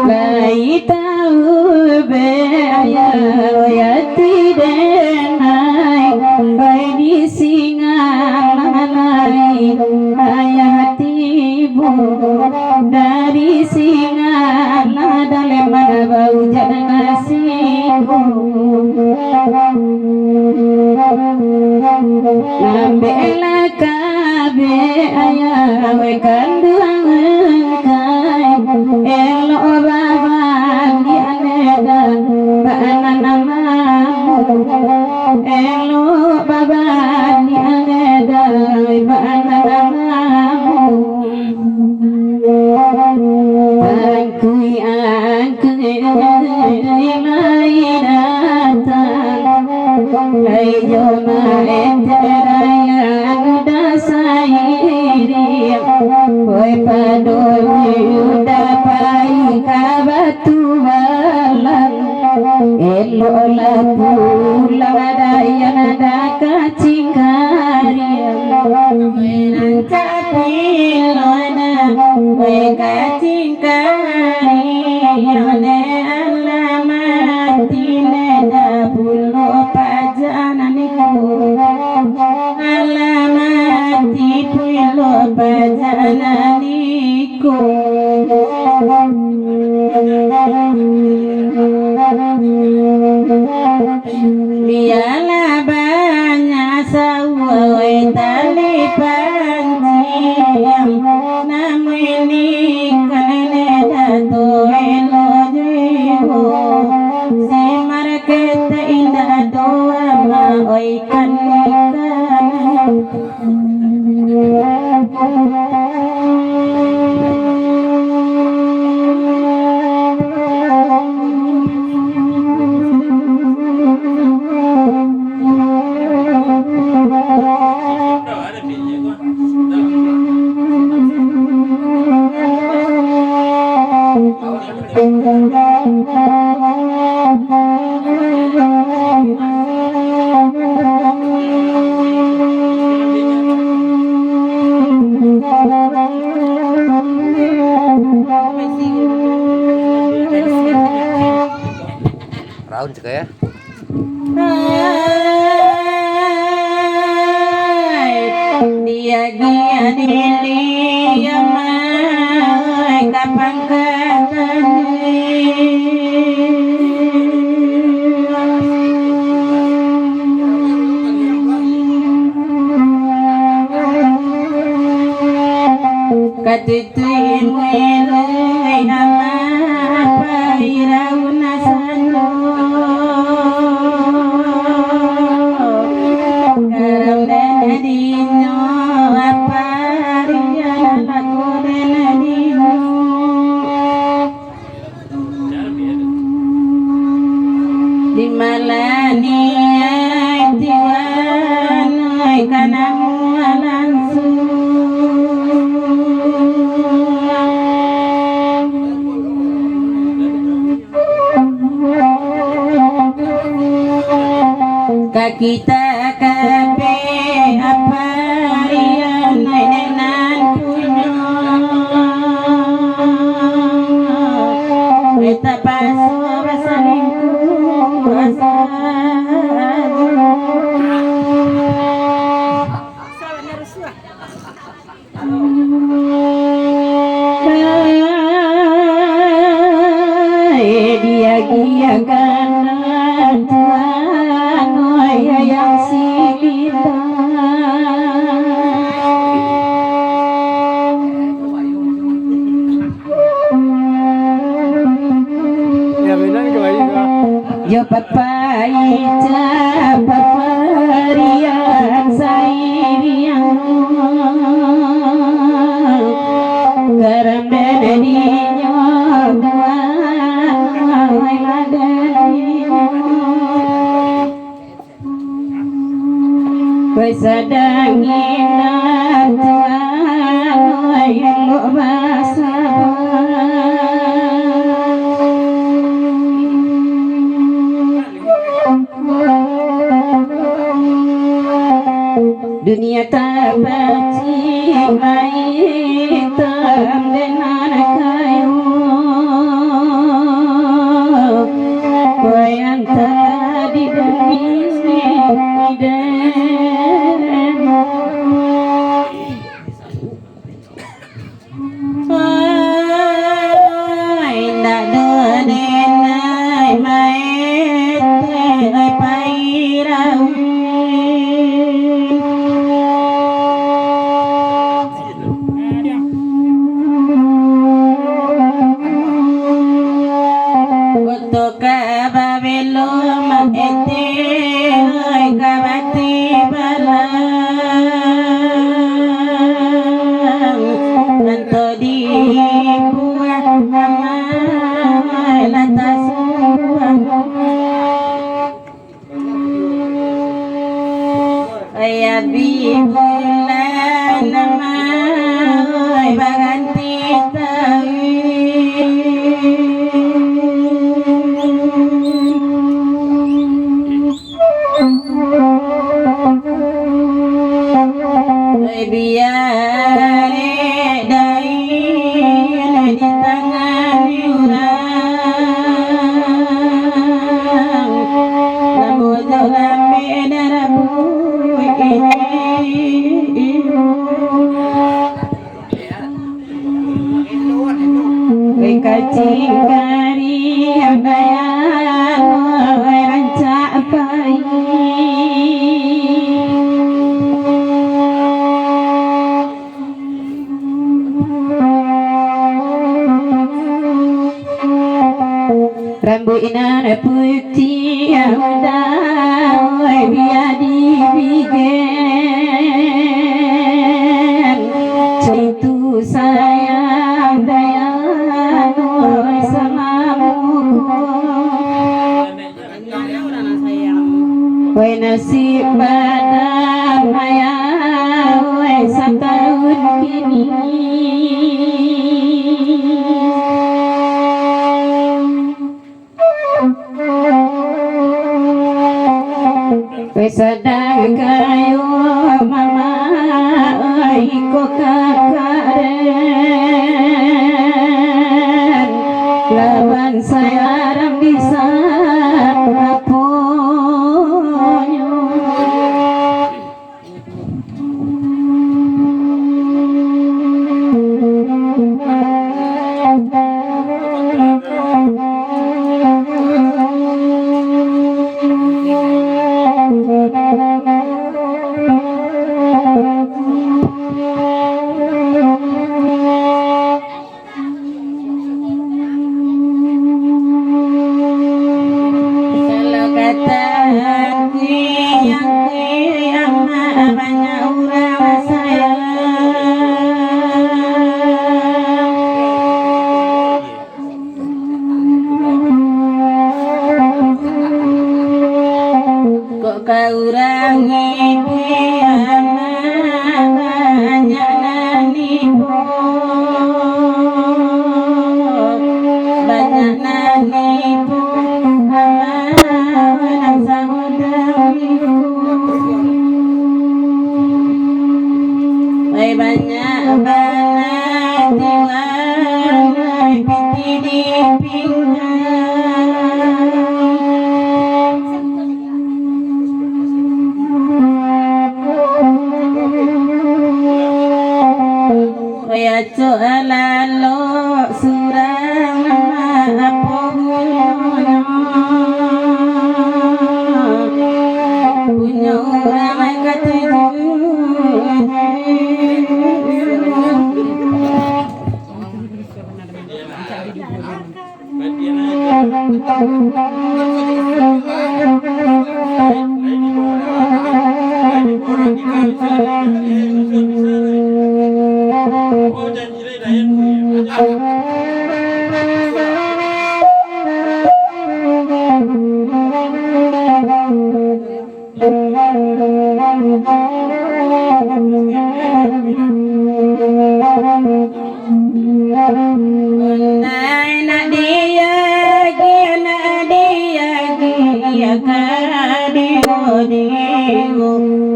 Lai tahu beaya yati denai bai di singalai ayati bu dari singala dalam mana bau jangan sibu nambela kabe ayah we kanduang kai elo baban di aneda banan nama elo baban di aneda banan nama angkui lai datang lai joma enteraya dasairi koi padoi udapai kabatu balang elo la pulang daya nada kacingkari menang kapilona koi kacingkari yone alamati neda pulo pajananiku alamati pulo pajananiku biarlah banyak sawai tali pancing namun ini kan dato elo jiwo si marketa indah doa ma oi kan Raun juga ya. Dia gia dili yamai kapan katutuin welai ama pairauna sano garam denadino aparia laku denadino di malani tiwanai kanamu alansu kita kape apa yang nenek punya kita pasu basalingku dia giakan yang silita ya benar kembali yo papai paparian sairian garam denadinyo dua sedangin Tuhan lo basa dunia tak baci hitam dengan kayu yang tadi rambut inan putih muda biar dibigen itu sayang daya sama wai nasib badan hayang wai satahun kini sedang kayu mama iko kakaren lawan saya ram bisa aponyo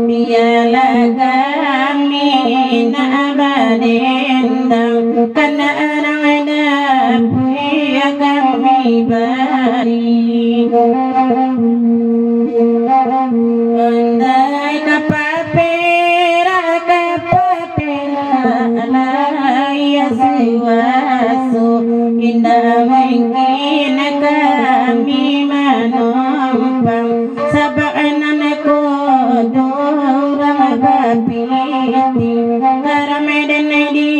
Biarlah kami nak berendam karena ada yang kami beri. Andai kapal perak ya sewasu indah mungkin kami menumpang sabanan kodora babiti karamedan di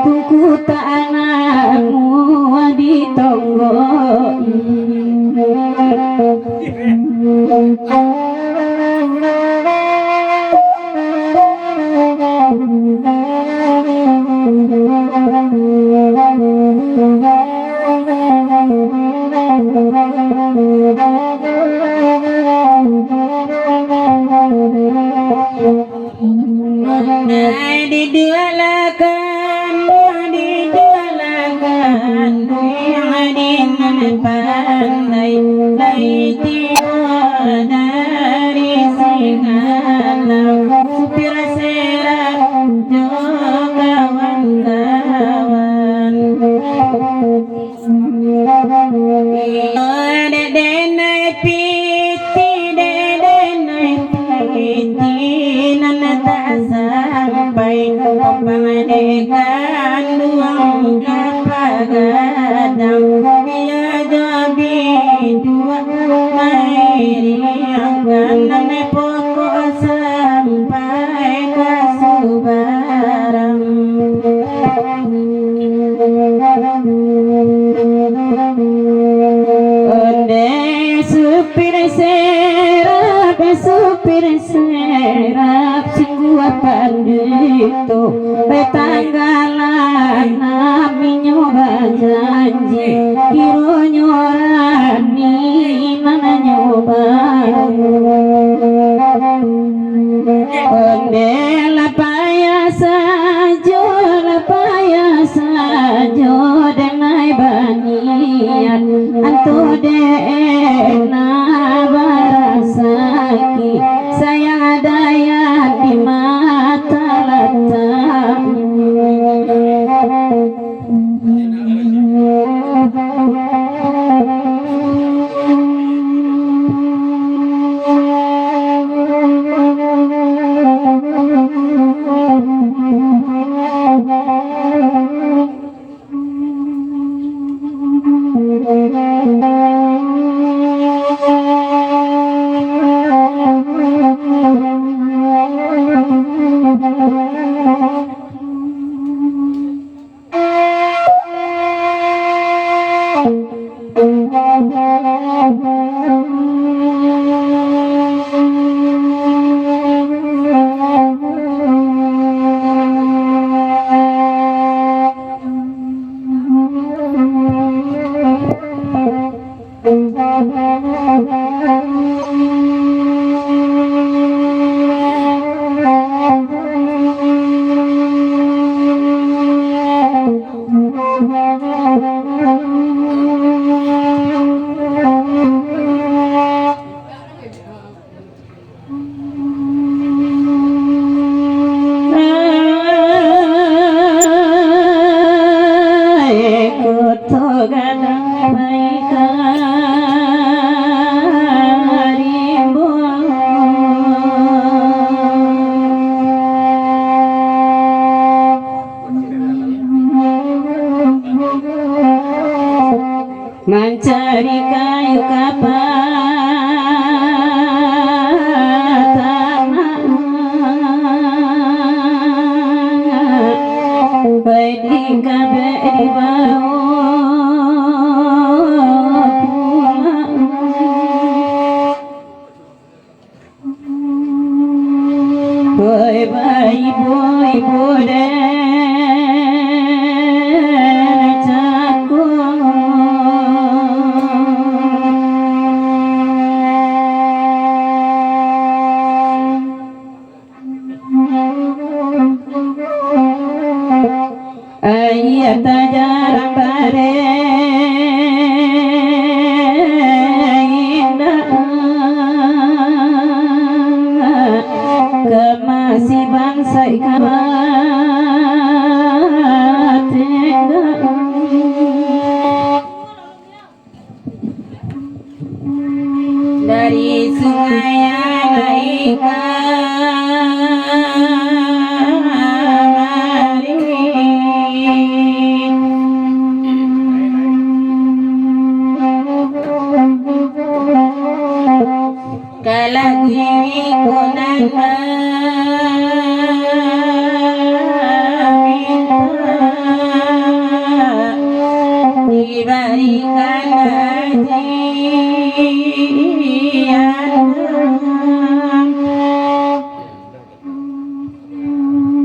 Tuku tak anakmu di Pandito petanggalan nami nyoba janji kiro nyorani mana nyoba ondela payah sajo denai banian antu dena barasaki sayang ada yang di mata letak mencari kayu kapatan baik di kabeh di boy boy boy boy ayat jarang bare masih bangsa ikabat dari sungai yang kalau diri konana diberikan ajian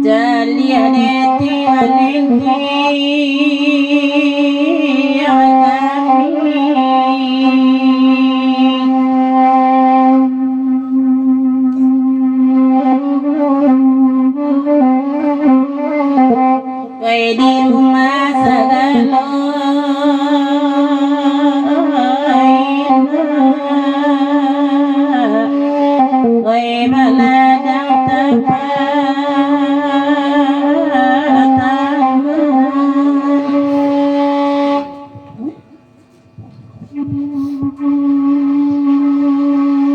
jalian eti walenti di rumah segala oi baladang tepat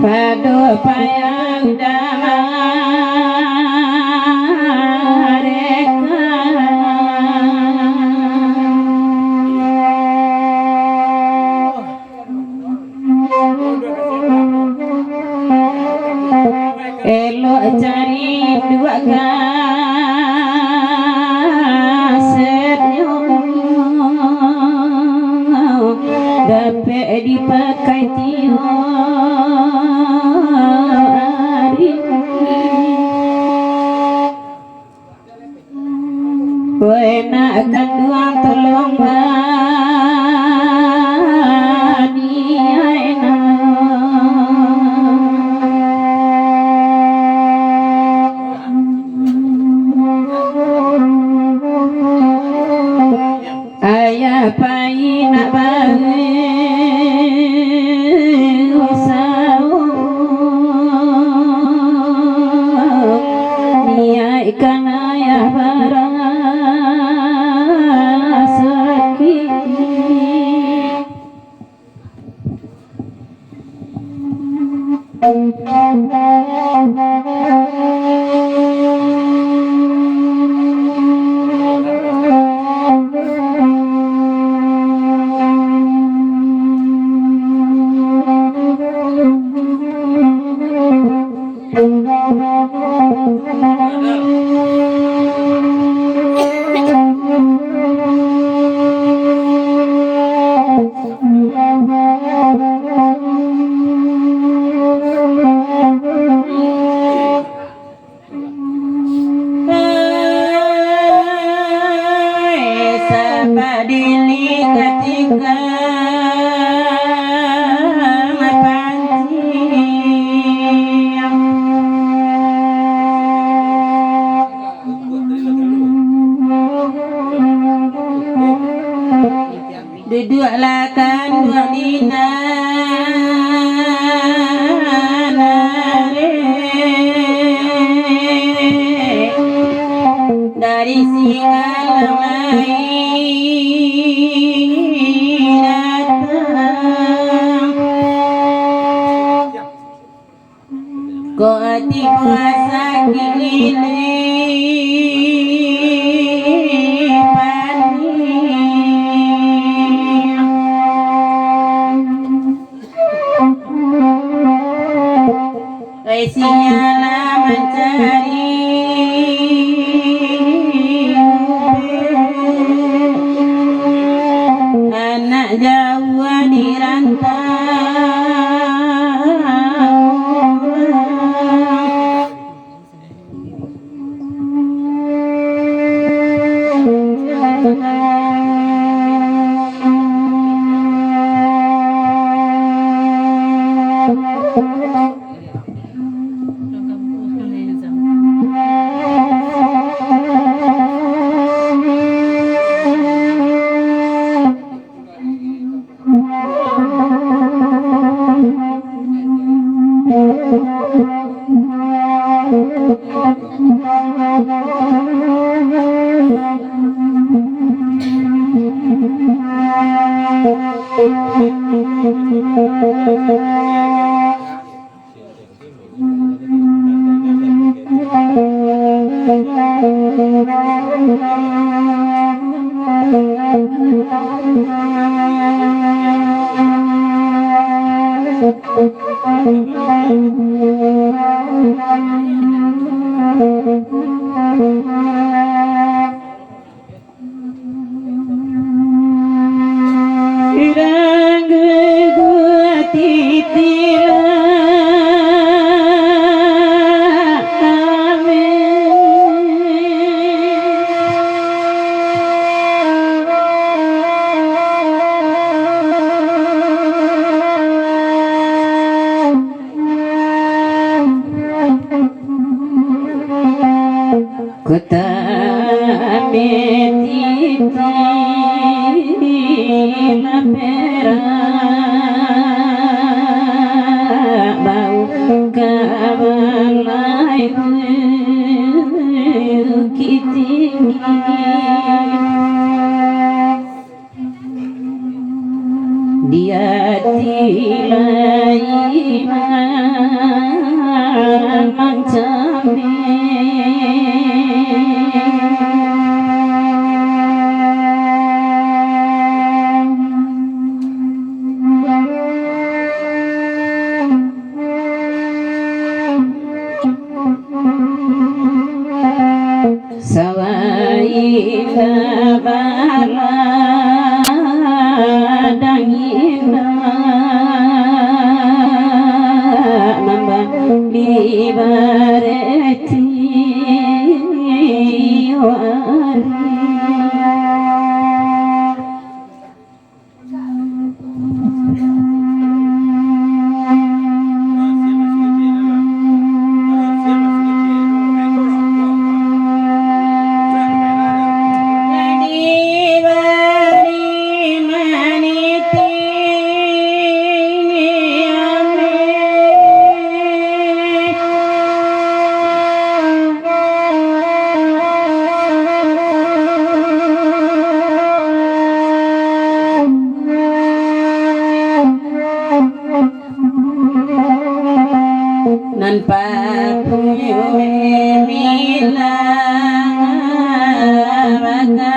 padu payang elok cari dua kasetnya dapat dipakai tiap hari enak akan dua tolong ayah pai nak bagi usau niai kan ayah barang sakit sabadili ketika duduklah kan dua dina dari singa lain datang kau hati puasa kini Irang gua titila kota metiti bau kabalai tinggi dia tilai mancame sawaina bala dangina membali bareti nan papunyume mila maganda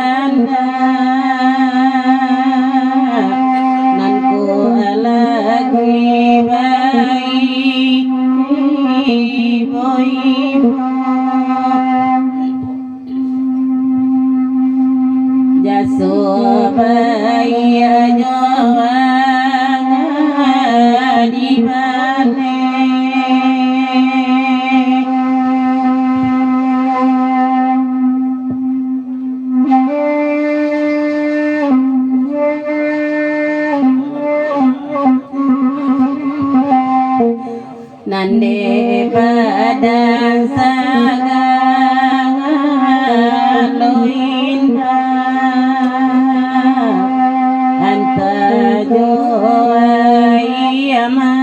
nan ku alagi bai boy jaso bai nyawa di bale nande badan sagalo indah anta joai ama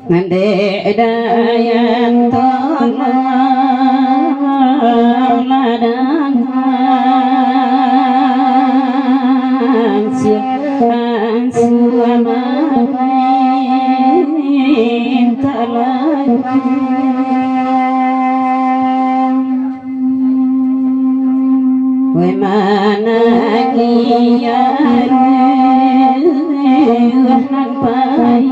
nande dayan tolong ladangan sian suamain talai we mana giyan wahan pai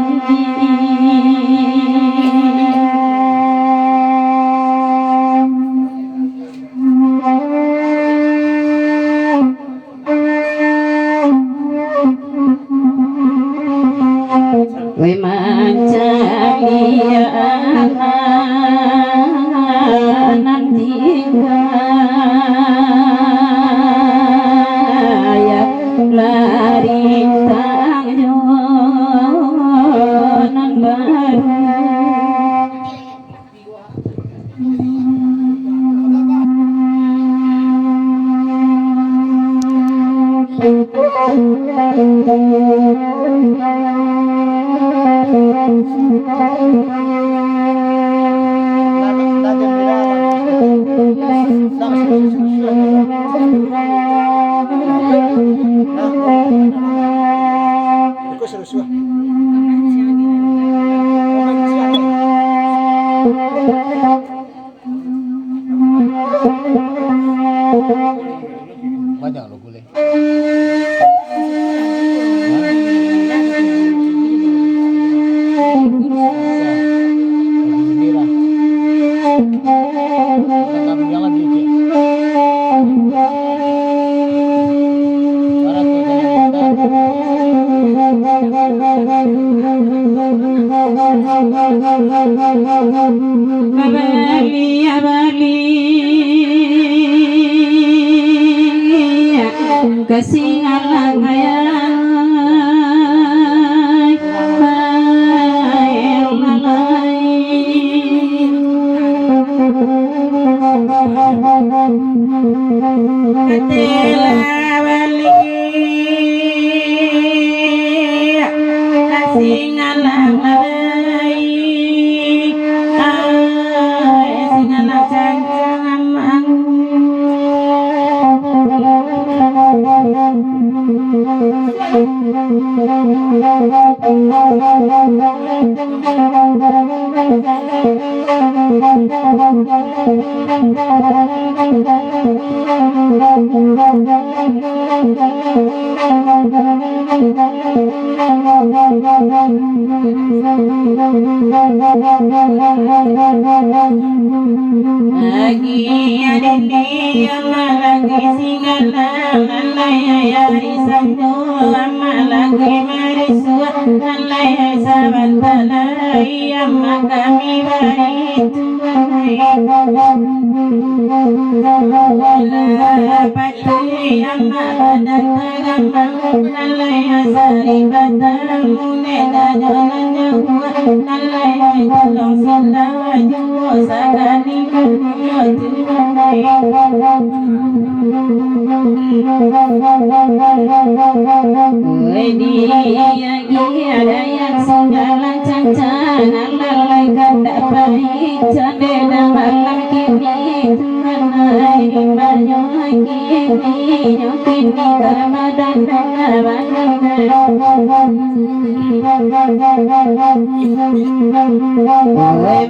we mencari anan tinggal ya lari tangjonan baru Banyak lo boleh. Kesingalang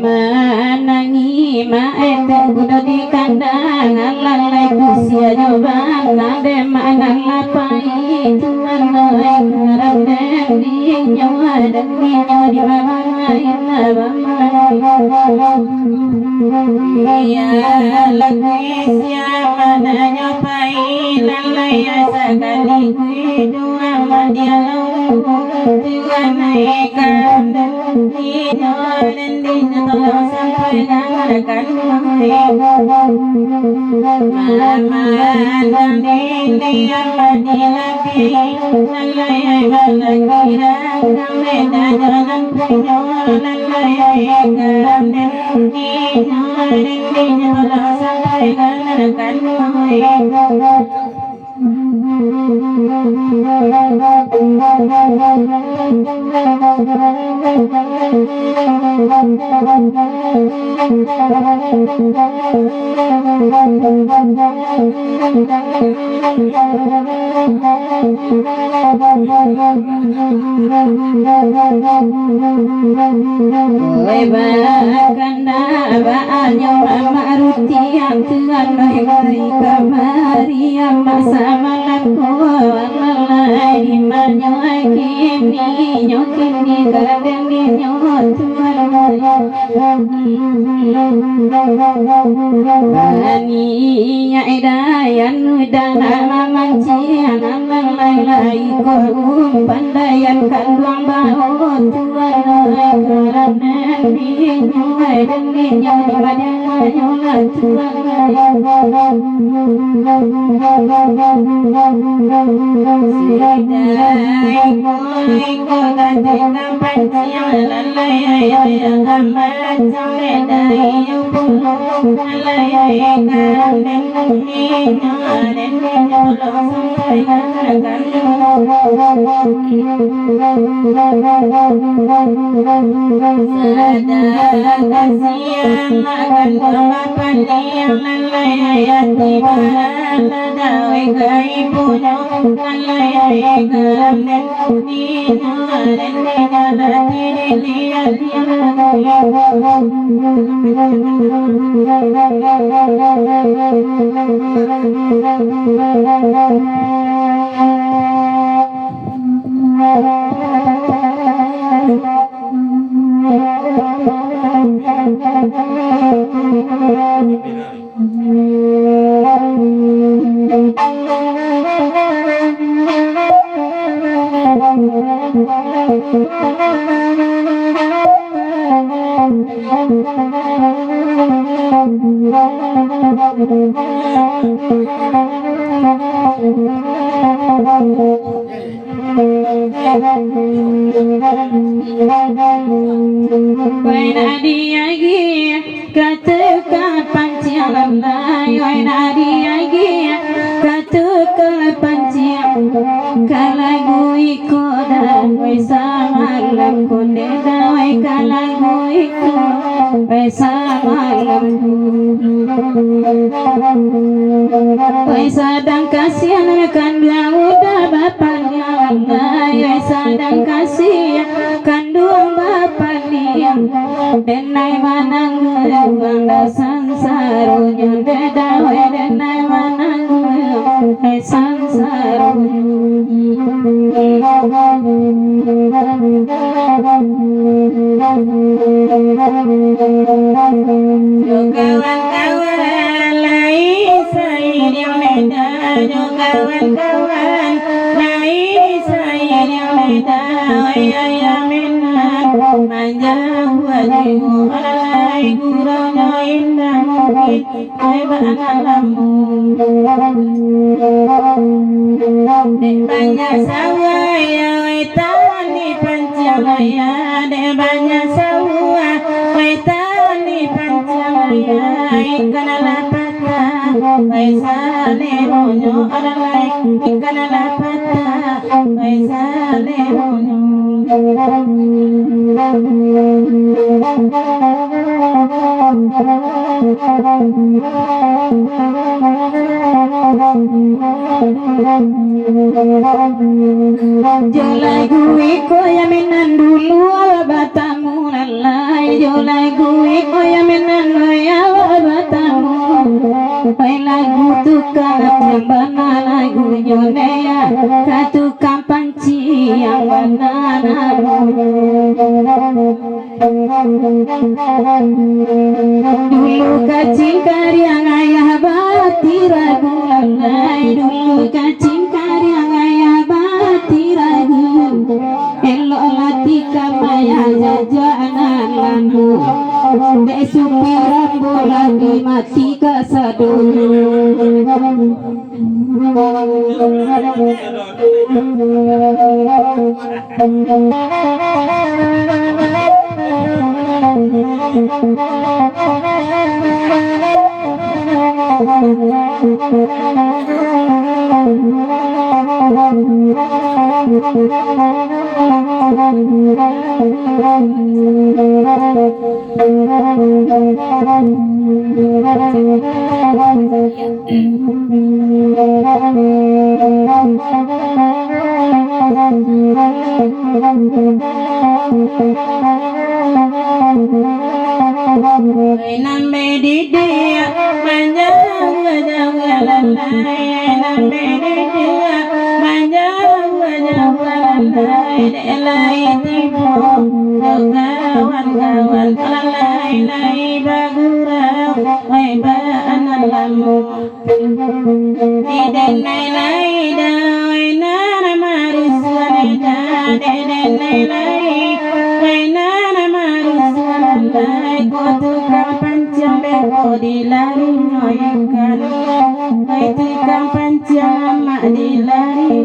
menangi maete kuda di kandang lalai kusia nyoban nade manang lapai tuan lai ngarap dendi nyawa dendi nyawa di bawah ina iya lagi siapa nanya pai lalai asakali kuidua madia lau dengan naikkan dendi nyawa dendi tolong sampaikan mama dendi apa dilapi lalai balakira kami dajalan nyawa lalai garam dendi nyawa dendi tolong sampaikan Maruti yang Tuhan kamari yang masa malam ko lalai imanyo kini nyokini kadeni nyot ani ya idayan udana mancian lalai lai ko pandayan kanduang baon tuan lai karanen ni nyoi dan ni nyoi badan nyola tuan sidai koi ko kadena pancian lalai ayang amat samedai yupulo lalai karanen ni nyoi dan ni nyolo sampai sadar kasihan makan bapak yang lalai ayati baladawai kai punya lalai ayam dan nino dan nina lati dilihat sadang kasihan kandang udah bapaknya lalai sadang kasihan kandung bapaknya denai manang bangga sansarunya dedawe denai manang kawan-kawan lain sair yang beda kawan-kawan lain sair yang beda ayam enak manja wajibu alai guraunya indah mungkin hebat alammu dek banyak sawah ya wetan di Pancamaya dek banyak sawah wetan di Pancamaya ikan ala patah waisale honyo alai ikan ala patah waisale honyo jolai gue koyaminan dulu batamu lalai jolai gue koyaminan batamu pai lagu tukang bana lagu nyonea katukang panci yang banana dulu kacing karyang ayah bati ragu lalai dulu kacing karyang ayah bati ragu elok lati kamaya jajanan lanu dek supir lagi mati kasadun nambe di dia panjang jalan nambe di dia panjang jalan elai tibo kawan-kawan alai lai bagurau oi ba analamu diden lai dai nana maruswane diden lai nana maruswane kotu kampancang beko dilari noykan itu kampancang mak dilari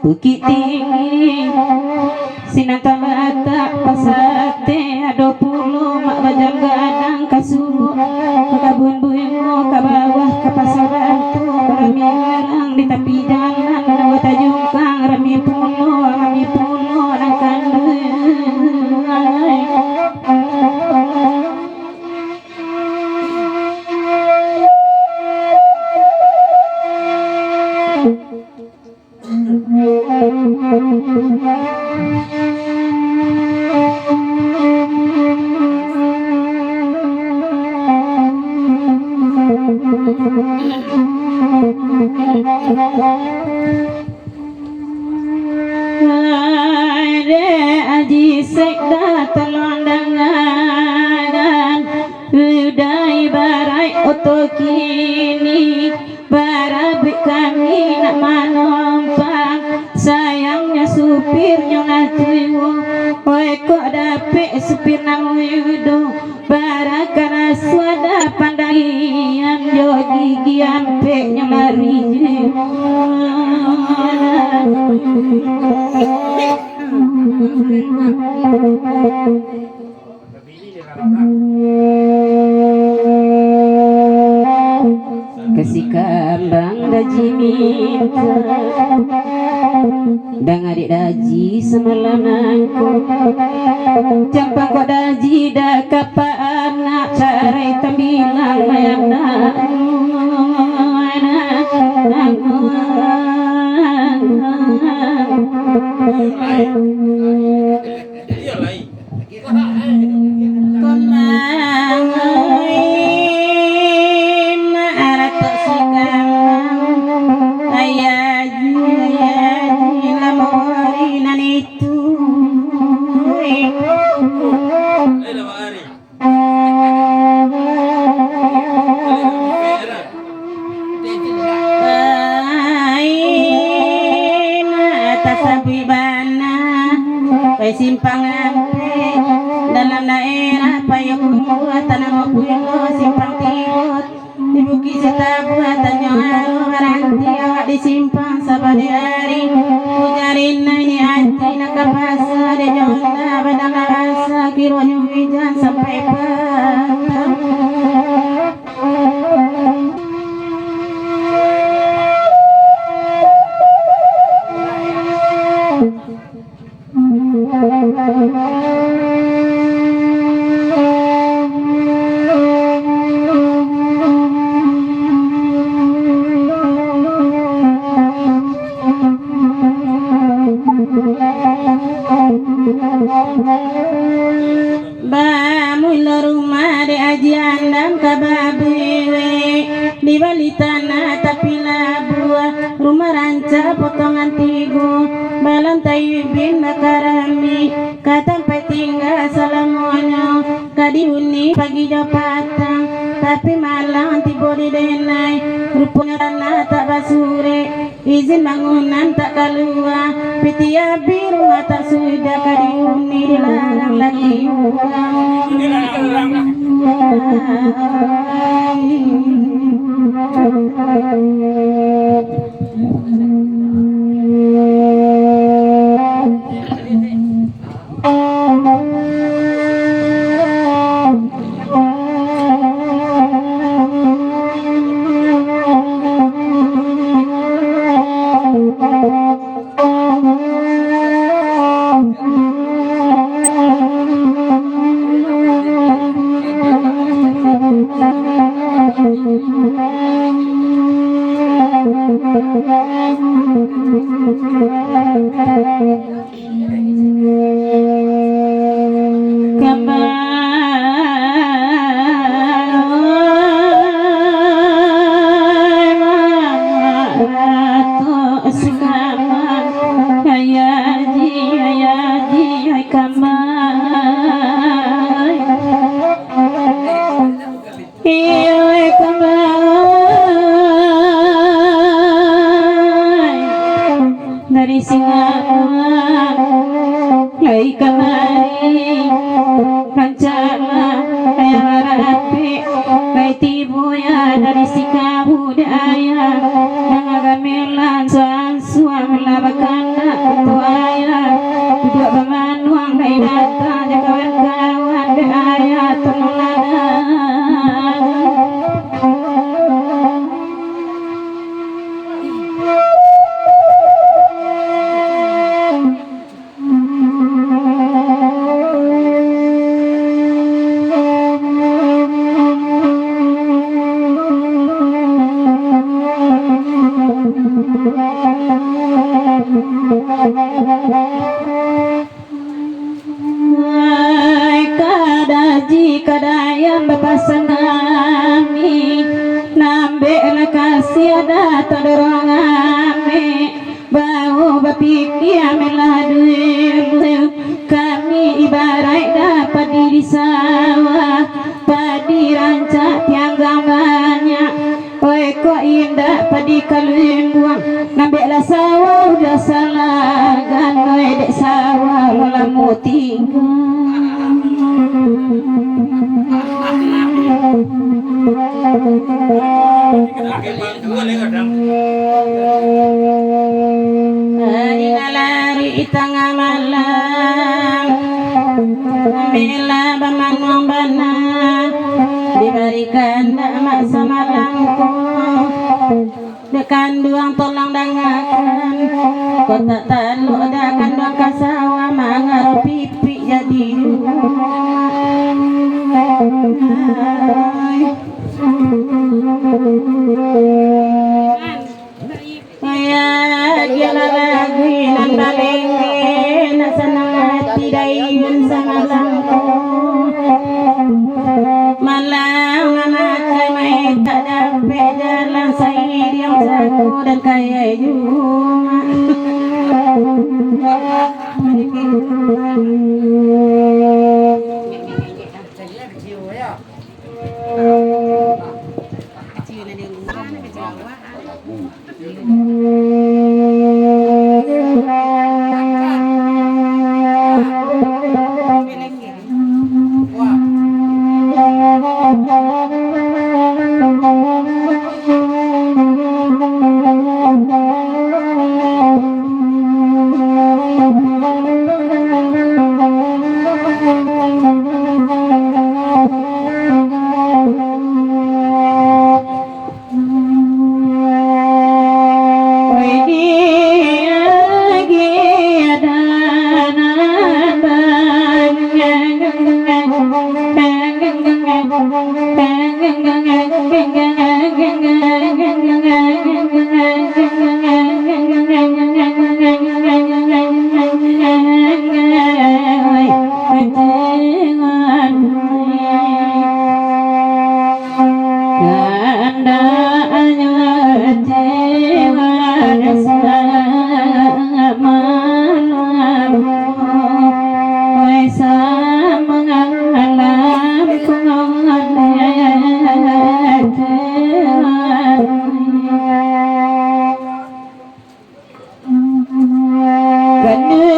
Bukit Tinggi Sinata-bata pasate ado pulo mak bajang gadang kasumo kabun bungo ke bawah ke pasar bantu rami larang di tepi jalan anggota jungkang rami pulo nang kandung Aji sekda telondangan udai barai oto kini barabi kami nak manompang sayangnya supirnya natuiwo oi kok dapet supir nang yudo barakana swada pandangian yo gigian pe nyamari kasih kambang daji minta dang adik daji semalananku campang kok daji dah kapa anak carai tambilang mayang simpang ampe dalam daerah payung tanam pulo simpang timur di Bukit Setabuat Tanjung Aru Maranti awak di simpang sabadi hari pujarin ini hati nak kapasa di jonda badang rasa kironya hujan sampai petang Thank you. ada potongan tigu balantai bin makarami katampai tinggal salamonya kadiuni pagi jopatang tapi malang tibori denai rupanya tanah tak basure izin bangunan tak keluar pitia biru mata sudah kadiuni dilarang lagi dari Singapura lagi kemari rencana ayah rapi lagi tibuya dari Sikabudaya yang agamilan suam labakan tuaya duduk bemanuang lagi datang kawan-kawan ayah tolonglah kadayam bapasangami nambe kasih ada tadorong ame bau bapiki ameladu kami ibarat dapat di sawah padi rancak tianggang banyak oi kok indah padi kaluin buang nambeklah sawah udah salah gan oi dek sawah lamu tinggal lari tengah malam bila bamanuang bana diberikan nama samalangku dekan duang tolong dangakan kota taluk dekan duang kasawa mangar pipi jadi gila lagi nandalenge nasanang hati dayun samalangku malang anak mai tak dapat jalan saya diam saku dan kaya juma Hãy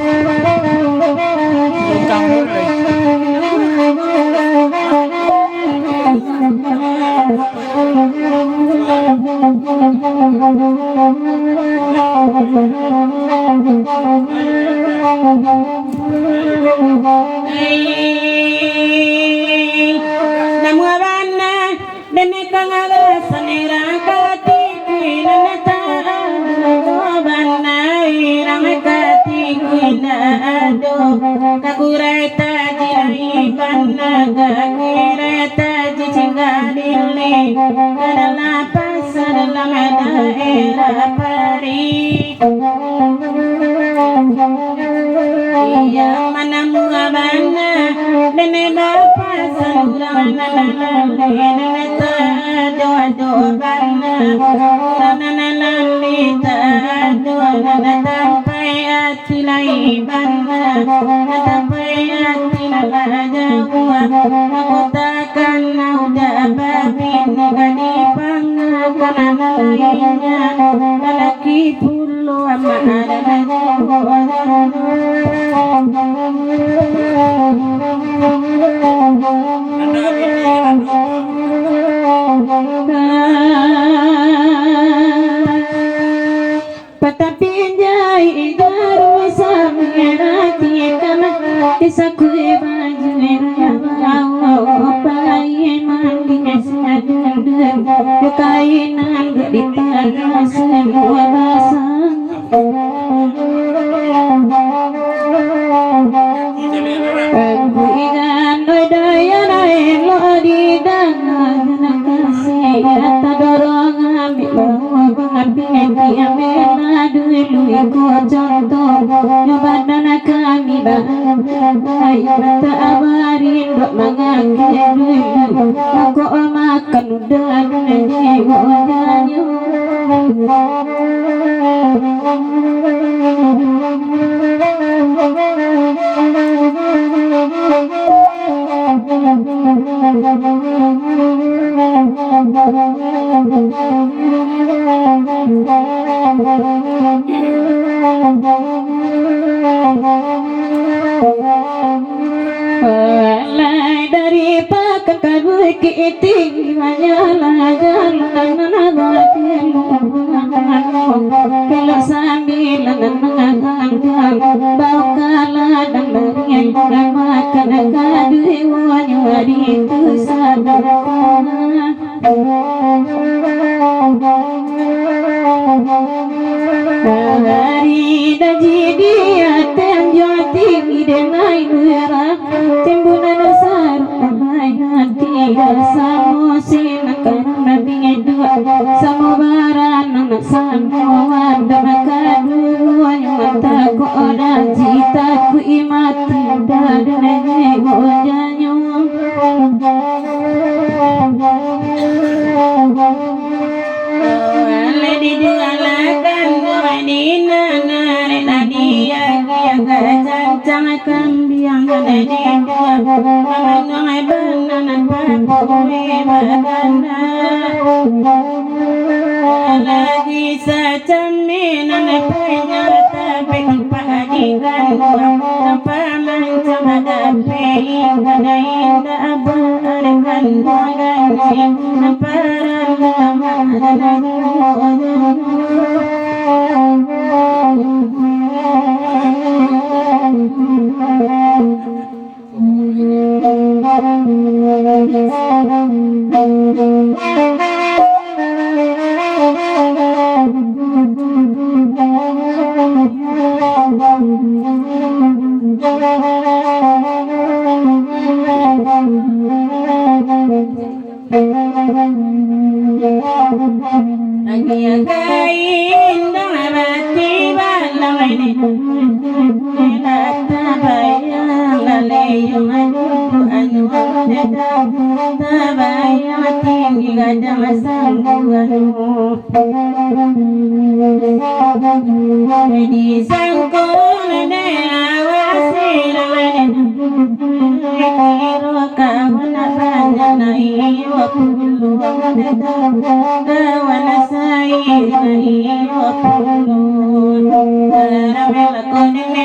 Longkang rồi.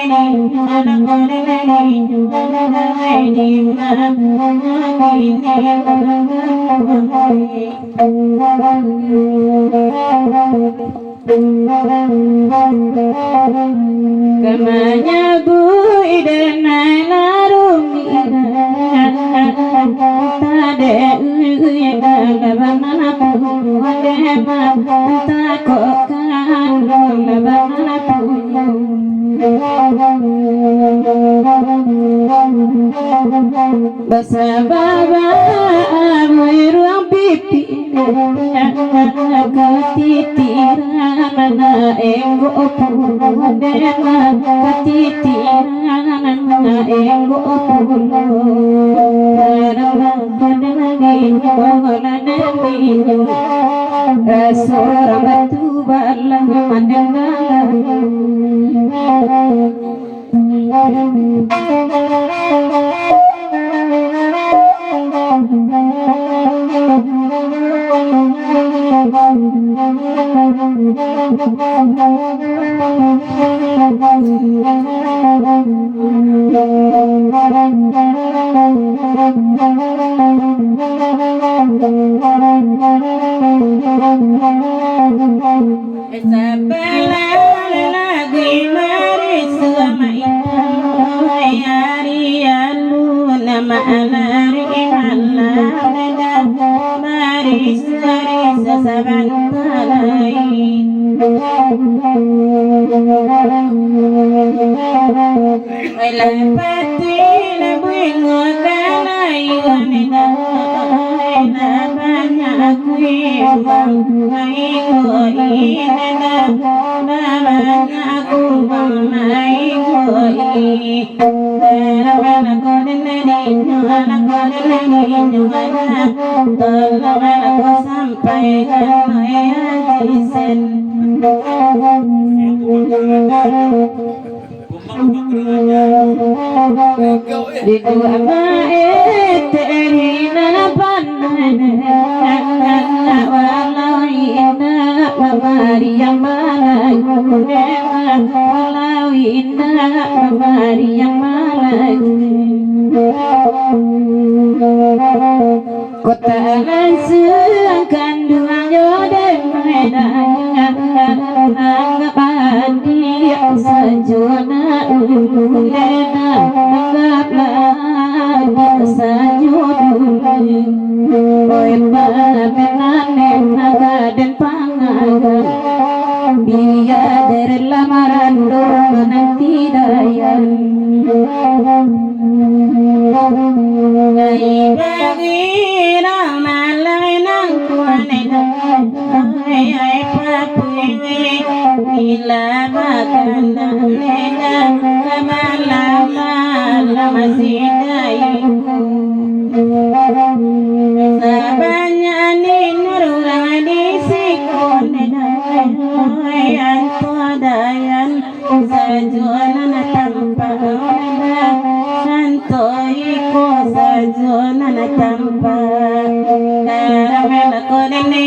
Wa Kamanya bu idena larumi tade uyega labanana pu adema takokan labanana pu basa baba ruang pipi ketitiran enggo pudena ketitiran enggo pulo Seorang batu balang mandengan di dua bait terina panana walau inna Maryam walau inna Maryam kota langsung kandungan jodoh medan anggapan dia sejona ulena anggaplah dia sajudul oi menane naga dan pangagan dia dari lamaran nanti dayan bagi malam nang kuane ai papi bila makan lena malam masih daiku sabanya ni nurang di sikone dai antu dayan sajuan tanpa santo iko sajuan tanpa karamela kodene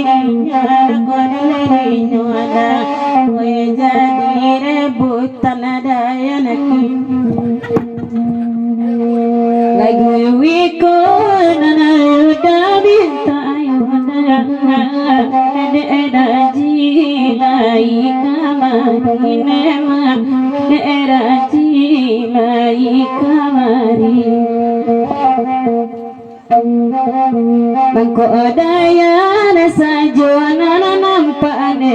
nyada we jadi rebutan dayan lagi wiko nana yuda bintayo ada jilai kamari nema ada jilai kamari bangko dayan sajona nampak ane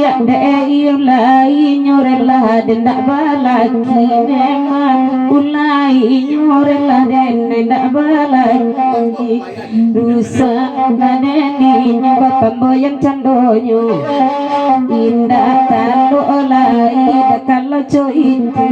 ada ilai nyorela dendak balaki nema ulai nyorela dendak balaki rusa nganeni bapak boyang candonyo indah kalau olai kalau coitu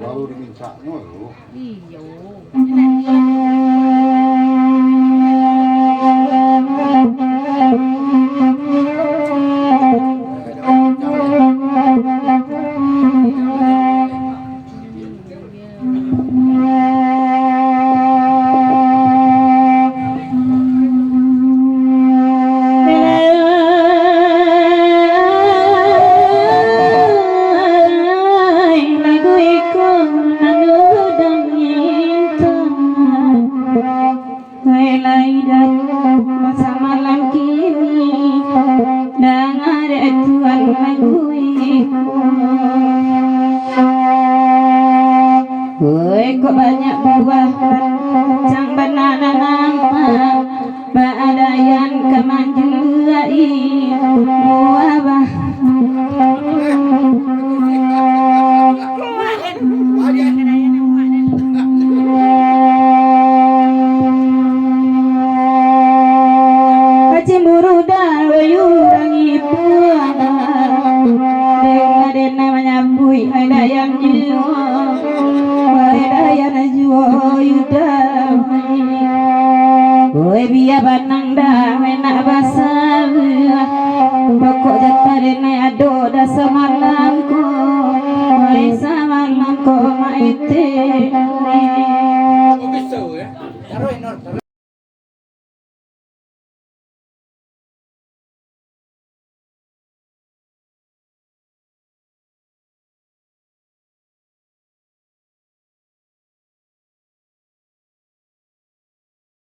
baru diminta mulu. Woi kok banyak buah cang banana nampak baadayan kemanjulai buah bah cemburu dan wayurangi puang dengan namanya bui ada yang jual ada yang jual yudah gue biar banang dah enak basah pokok jatah ado dah semalamku gue semalamku maite